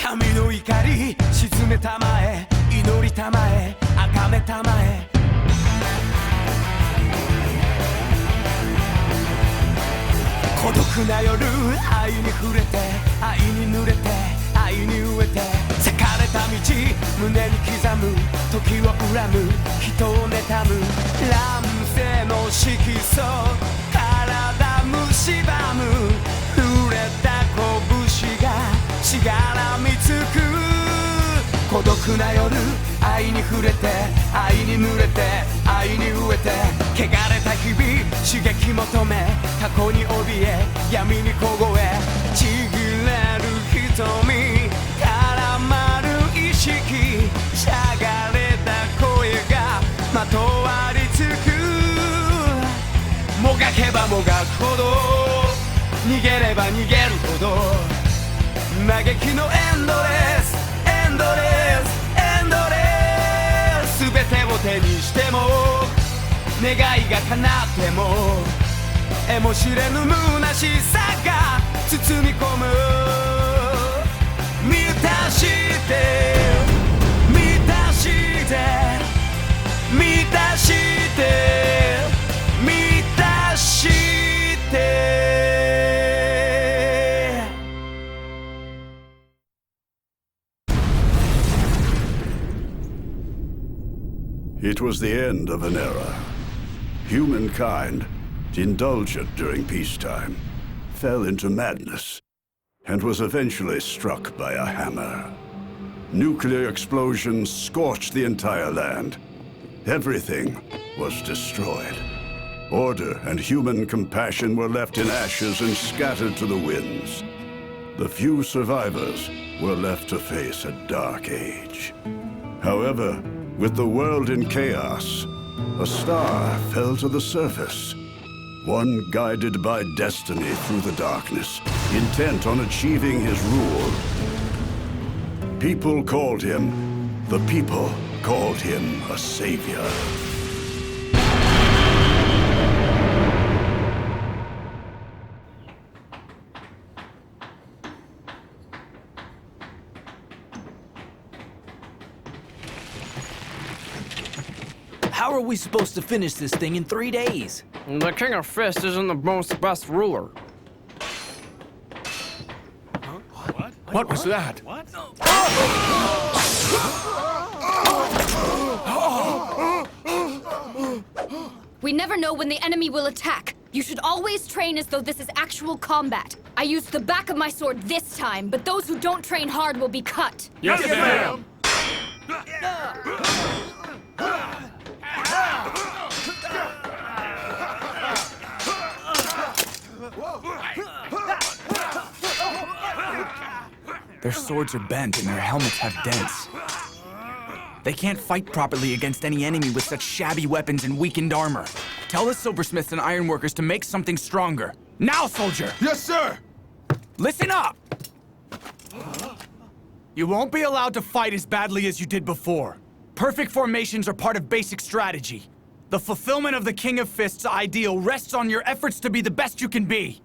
神の怒り沈めたまえ祈りたまえ崇めたまえ孤独な夜愛に触れて愛に濡れて愛に飢えて裂かれた道胸に刻む時を恨む人を妬む乱世の色素体蝕む触れた拳がしがらみつく孤独な夜愛に触れて愛に濡れて愛に飢えて汚れた日々刺激求め過去に怯え闇に凍えちぎれる瞳絡まる意識しゃがれた声がまとわりつくもがけばもがくほど逃げれば逃げるほど嘆きのエンドレスエンドレスエンドレス全てを手にしても願いが叶っても得も知れぬ虚しさが包み込む満たして満たして満たして満たしてIt was the end of an era. Humankind, indulgent during peacetime, fell into madness and was eventually struck by a hammer. Nuclear explosions scorched the entire land. Everything was destroyed. Order and human compassion were left in ashes and scattered to the winds. The few survivors were left to face a dark age. However, with the world in chaos, a star fell to the surface. One guided by destiny through the darkness, intent on achieving his rule. People called him, the people called him a savior. How are we supposed to finish this thing in 3 days? The King of Fist isn't the most best ruler. What was that? What? We never know when the enemy will attack. You should always train as though this is actual combat. I used the back of my sword this time, but those who don't train hard will be cut. Yes, ma'am! Their swords are bent and their helmets have dents. They can't fight properly against any enemy with such shabby weapons and weakened armor. Tell the silversmiths and ironworkers to make something stronger. Now, soldier! Yes, sir! Listen up! You won't be allowed to fight as badly as you did before. Perfect formations are part of basic strategy. The fulfillment of the King of Fists' ideal rests on your efforts to be the best you can be.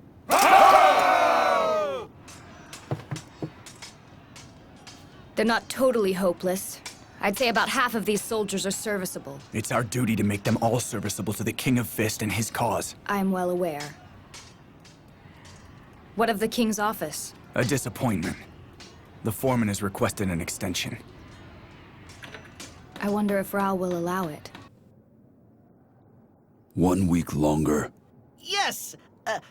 They're not totally hopeless. I'd say about half of these soldiers are serviceable. It's our duty to make them all serviceable to the King of Fist and his cause. I'm well aware. What of the King's office? A disappointment. The foreman has requested an extension. I wonder if Rao will allow it. 1 week longer. Yes!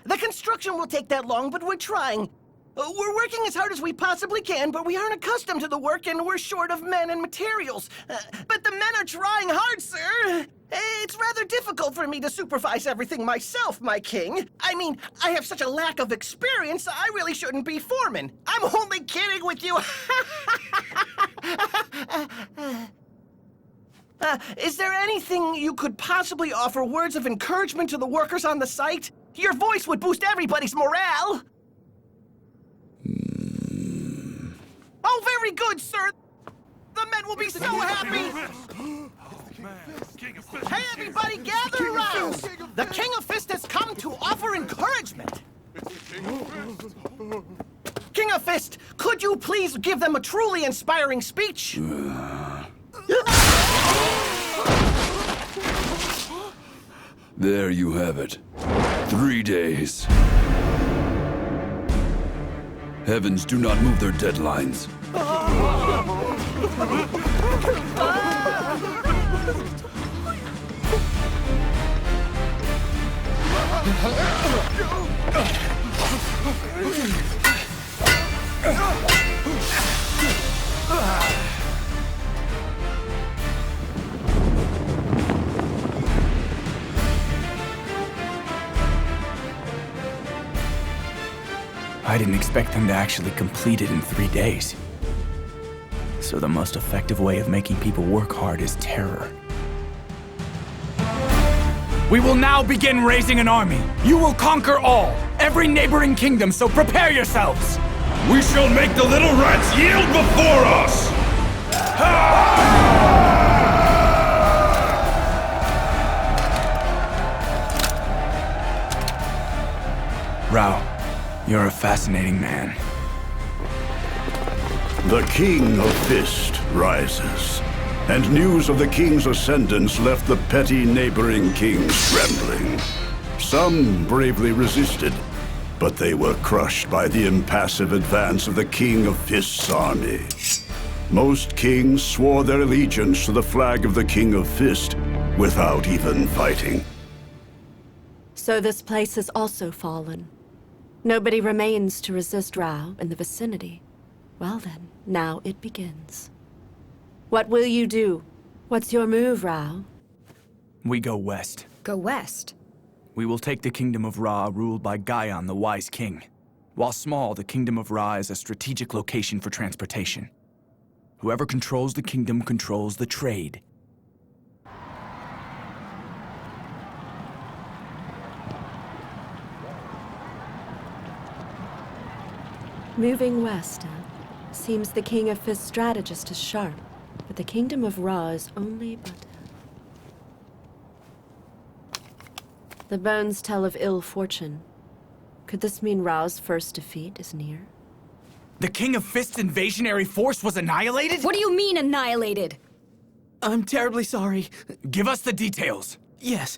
The construction will take that long, but we're trying. We're working as hard as we possibly can, but we aren't accustomed to the work and we're short of men and materials. But the men are trying hard, sir! It's rather difficult for me to supervise everything myself, my king. I mean, I have such a lack of experience, I really shouldn't be foreman. I'm only kidding with you! Is there anything you could possibly offer words of encouragement to the workers on the site? Your voice would boost everybody's morale! Oh, very good, sir! The men will be so happy! Hey, everybody, gather around! The King of Fist has come to offer encouragement! King of Fist, could you please give them a truly inspiring speech? There you have it. 3 days. Heavens do not move their deadlines. I didn't expect them to actually complete it in 3 days. So the most effective way of making people work hard is terror. We will now begin raising an army. You will conquer all, every neighboring kingdom, so prepare yourselves! We shall make the little rats yield before us! Rao, you're a fascinating man. The King of Fist rises, and news of the king's ascendance left the petty neighboring kings trembling. Some bravely resisted, but they were crushed by the impassive advance of the King of Fist's army. Most kings swore their allegiance to the flag of the King of Fist without even fighting. So this place has also fallen. Nobody remains to resist Rao in the vicinity. Well then, now it begins. What will you do? What's your move, Rao? We go west. Go west. We will take the Kingdom of Ra, ruled by Gaian, the Wise King. While small, the Kingdom of Ra is a strategic location for transportation. Whoever controls the kingdom controls the trade. Moving west, seems the King of Fist's strategist is sharp, but the Kingdom of Ra is only but... The bones tell of ill fortune. Could this mean Rao's first defeat is near? The King of Fist's invasionary force was annihilated? What do you mean, annihilated? I'm terribly sorry. Give us the details. Yes,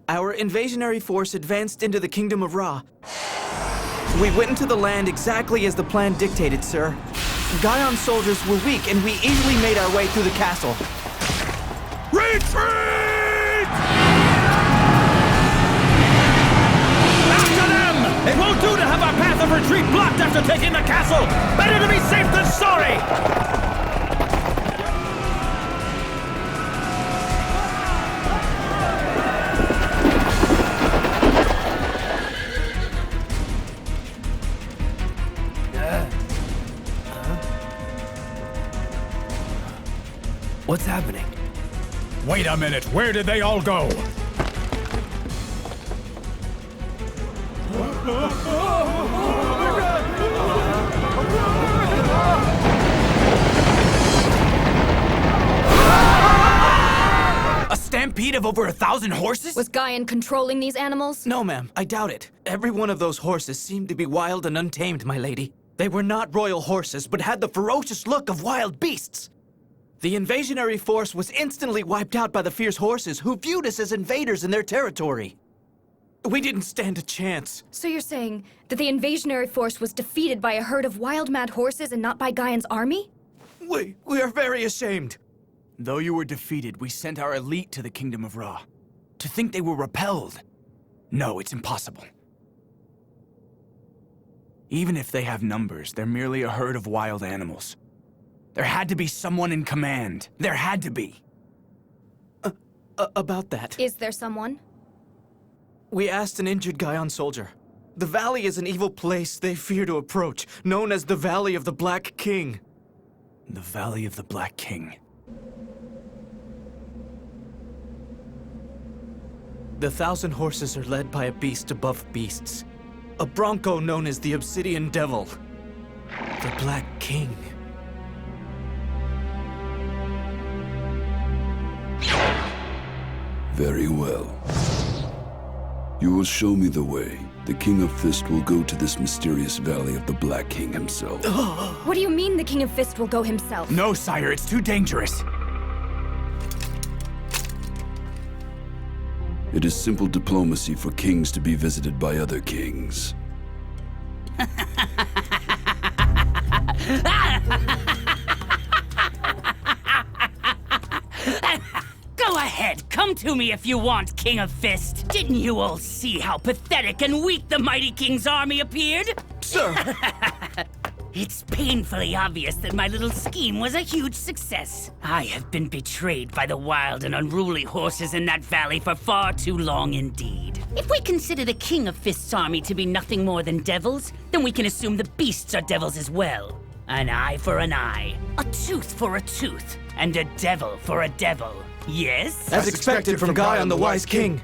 our invasionary force advanced into the Kingdom of Ra. We went into the land exactly as the plan dictated, sir. Gaian's soldiers were weak, and we easily made our way through the castle. Retreat! After them! It won't do to have our path of retreat blocked after taking the castle! Better to be safe than sorry! What's happening? Wait a minute, where did they all go? A stampede of over 1,000 horses? Was Gaian controlling these animals? No, ma'am, I doubt it. Every one of those horses seemed to be wild and untamed, my lady. They were not royal horses, but had the ferocious look of wild beasts. The invasionary force was instantly wiped out by the fierce horses, who viewed us as invaders in their territory. We didn't stand a chance. So you're saying that the invasionary force was defeated by a herd of wild mad horses and not by Gaian's army? We are very ashamed. Though you were defeated, we sent our elite to the Kingdom of Ra. To think they were repelled? No, it's impossible. Even if they have numbers, they're merely a herd of wild animals. There had to be someone in command. There had to be. About that. Is there someone? We asked an injured Gaian soldier. The valley is an evil place they fear to approach, known as the Valley of the Black King. The Valley of the Black King. The 1,000 horses are led by a beast above beasts. A bronco known as the Obsidian Devil. The Black King. Very well. You you will show me the way, the King of Fist will go to this mysterious valley of the Black King himself. What do you mean the King of Fist will go himself? No, sire, it's too dangerous. It is simple diplomacy for kings to be visited by other kings. Go ahead, come to me if you want, King of Fist. Didn't you all see how pathetic and weak the mighty king's army appeared? Sir! It's painfully obvious that my little scheme was a huge success. I have been betrayed by the wild and unruly horses in that valley for far too long indeed. If we consider the King of Fist's army to be nothing more than devils, then we can assume the beasts are devils as well. An eye for an eye, a tooth for a tooth, and a devil for a devil. Yes? As expected from Guy-on the Wise King,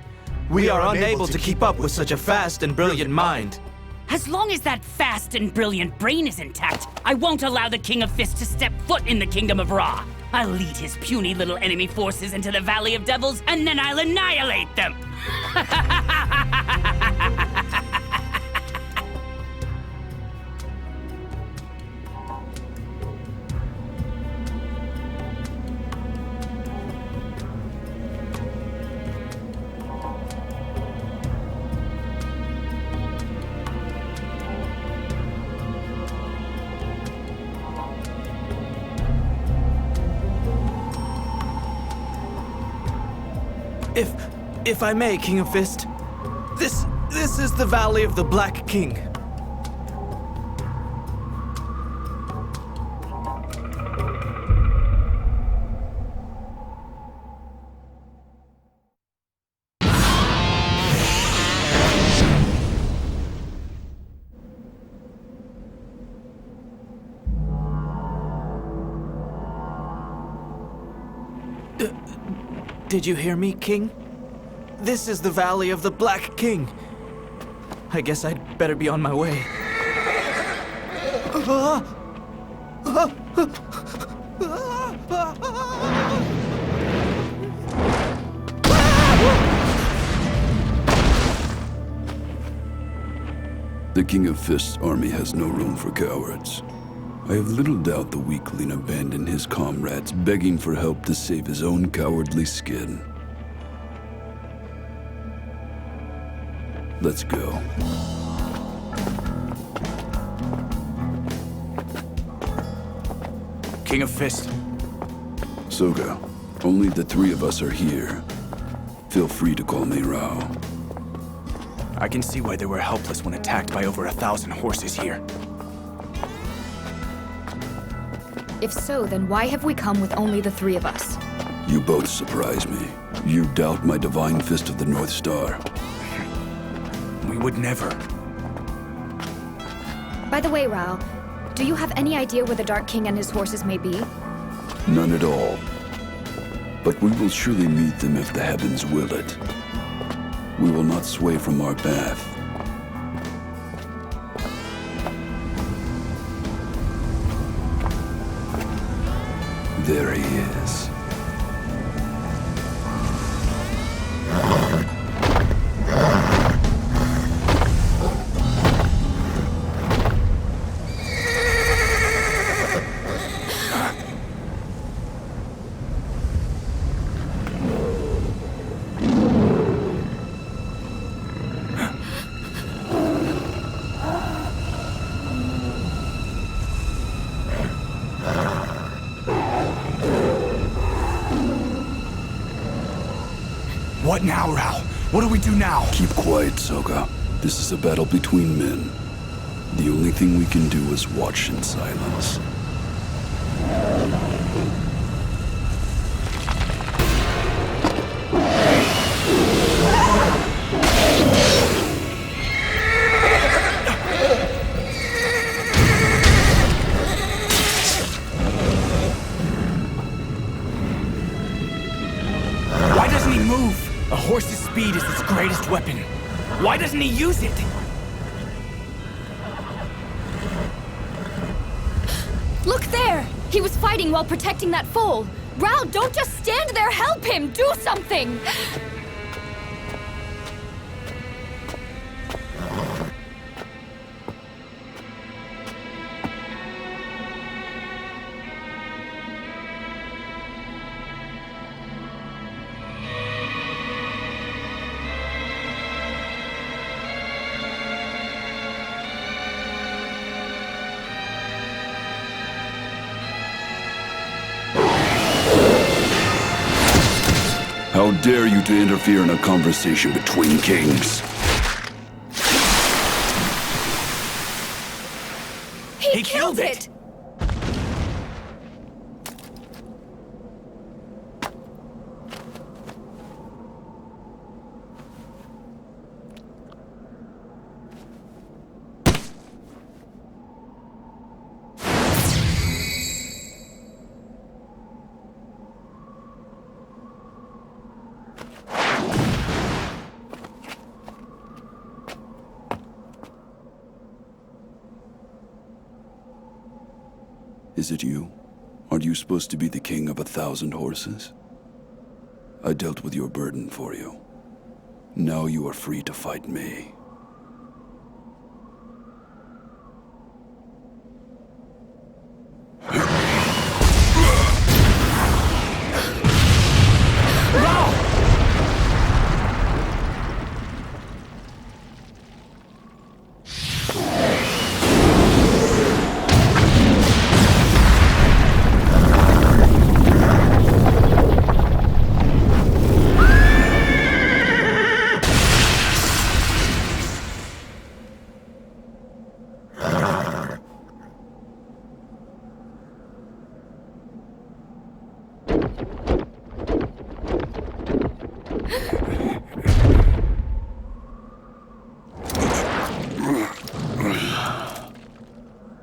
we are unable to keep up with such a fast and brilliant mind. As long as that fast and brilliant brain is intact, I won't allow the King of Fist to step foot in the Kingdom of Ra. I'll lead his puny little enemy forces into the Valley of Devils, and then I'll annihilate them! If I may, King of Fist, this is the Valley of the Black King. Did you hear me, King? This is the Valley of the Black King. I guess I'd better be on my way. The King of Fist's army has no room for cowards. I have little doubt the weakling abandoned his comrades, begging for help to save his own cowardly skin. Let's go. King of Fist. Soga, only the three of us are here. Feel free to call me Rao. I can see why they were helpless when attacked by over 1,000 horses here. If so, then why have we come with only the three of us? You both surprise me. You doubt my divine fist of the North Star. We would never. By the way, Rao, do you have any idea where the Dark King and his horses may be? None at all. But we will surely meet them if the heavens will it. We will not sway from our path. There he is. What now, Rao? What do we do now? Keep quiet, Soga. This is a battle between men. The only thing we can do is watch in silence. Why doesn't he move? A horse's speed is its greatest weapon. Why doesn't he use it? Look there! He was fighting while protecting that foal. Rao, don't just stand there, help him! Do something! How dare you to interfere in a conversation between kings? He killed it! Is it you? Are you supposed to be the king of 1,000 horses? I dealt with your burden for you. Now you are free to fight me.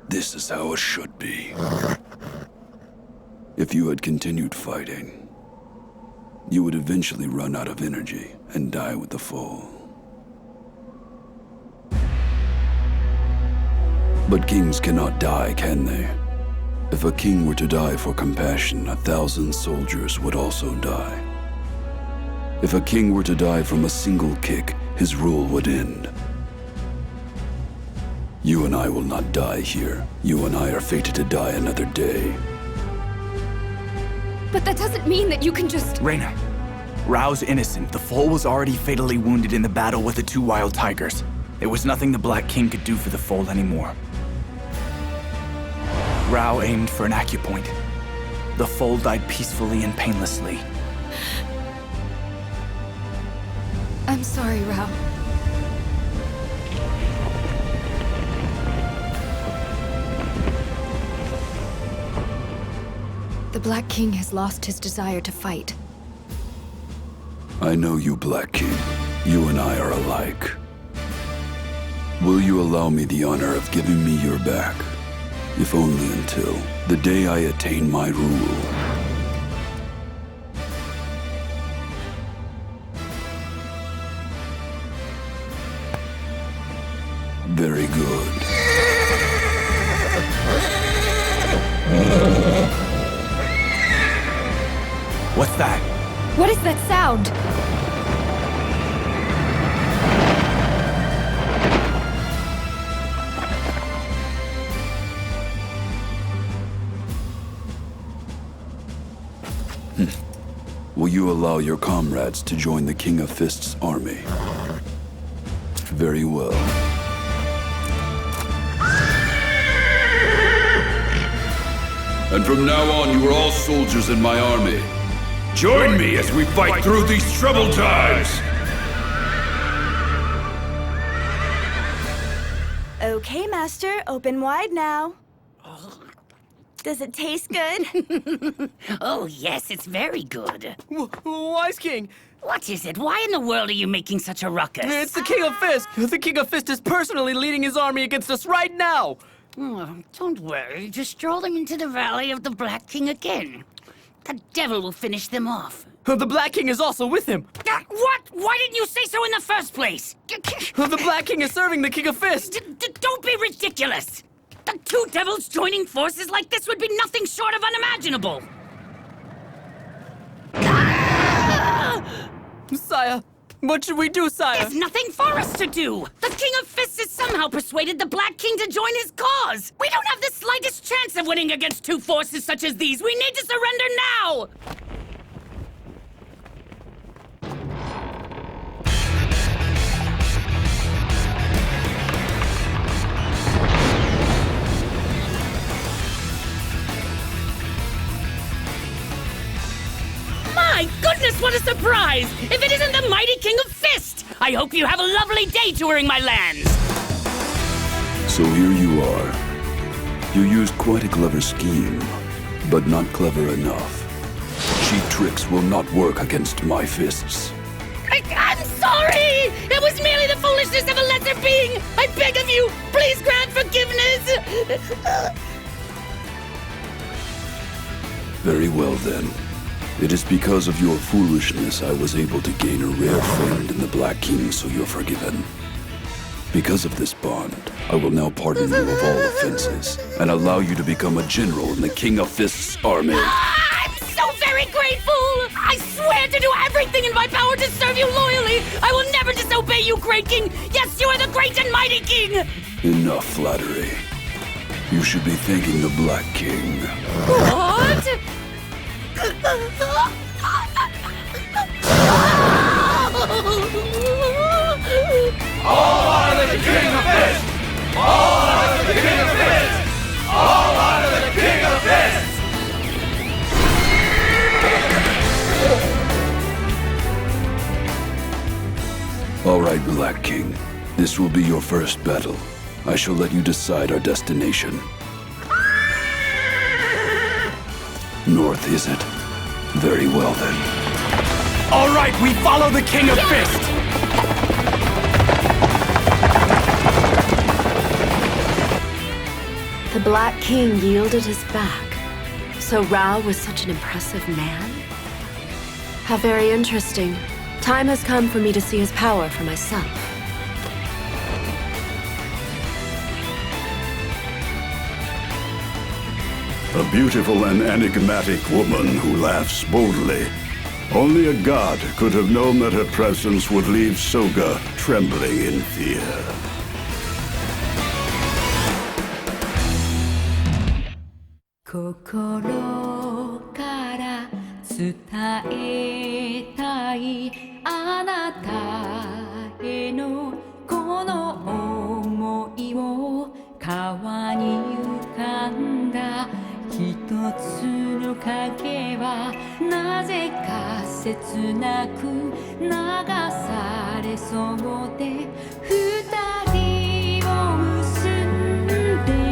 This is how it should be. If you had continued fighting, you would eventually run out of energy and die with the fall. But kings cannot die, can they? If a king were to die for compassion, 1,000 soldiers would also die. If a king were to die from a single kick, his rule would end. You and I will not die here. You and I are fated to die another day. But that doesn't mean that you can just... Reina, Rao's innocent. The foal was already fatally wounded in the battle with the 2 wild tigers. There was nothing the Black King could do for the foal anymore. Rao aimed for an acupoint. The foal died peacefully and painlessly. I'm sorry, Rao. The Black King has lost his desire to fight. I know you, Black King. You and I are alike. Will you allow me the honor of giving me your back? If only until the day I attain my rule. Very good. What's that? What is that sound? Will you allow your comrades to join the King of Fists' army? Very well. And from now on, you are all soldiers in my army. Join me as we fight through these troubled times! Okay, Master, open wide now. Does it taste good? Oh, yes, it's very good. Wise King! What is it? Why in the world are you making such a ruckus? It's the King of Fist! The King of Fist is personally leading his army against us right now! Oh, don't worry, just stroll them into the Valley of the Black King again. The devil will finish them off. The Black King is also with him! What? Why didn't you say so in the first place? The Black King is serving the King of Fist! Don't be ridiculous! The 2 devils joining forces like this would be nothing short of unimaginable! Sire, what should we do, Sire? There's nothing for us to do! The King of Fists has somehow persuaded the Black King to join his cause! We don't have the slightest chance of winning against 2 forces such as these! We need to surrender now! My goodness! goodness, what a surprise! If it isn't the mighty King of Fist! I hope you have a lovely day touring my lands! So here you are. You used quite a clever scheme, but not clever enough. Cheap tricks will not work against my fists. I'm sorry! It was merely the foolishness of a lesser being! I beg of you, please grant forgiveness! Very well then. It is because of your foolishness I was able to gain a rare friend in the Black King, so you're forgiven. Because of this bond, I will now pardon you of all offenses, and allow you to become a general in the King of Fists army. I'm so very grateful! I swear to do everything in my power to serve you loyally! I will never disobey you, great king! Yes, you are the great and mighty king! Enough flattery. You should be thanking the Black King. What? All honor the King of Fists! All honor the King of Fists! All honor the King of Fists! All right, Black King. This will be your first battle. I shall let you decide our destination. North, is it? Very well, then. All right, we follow the King of Fist! The Black King yielded his back. So Rao was such an impressive man? How very interesting. Time has come for me to see his power for myself. A beautiful and enigmatic woman who laughs boldly. Only a god could have known that her presence would leave Soga trembling in fear. Kokoro kara tsutae tai anata he no kono omoi wo kawa ni ukanda hitotsu no kage wa naze ka setsu naku nagasareそうで二人を結んで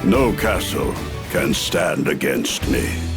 No castle can stand against me.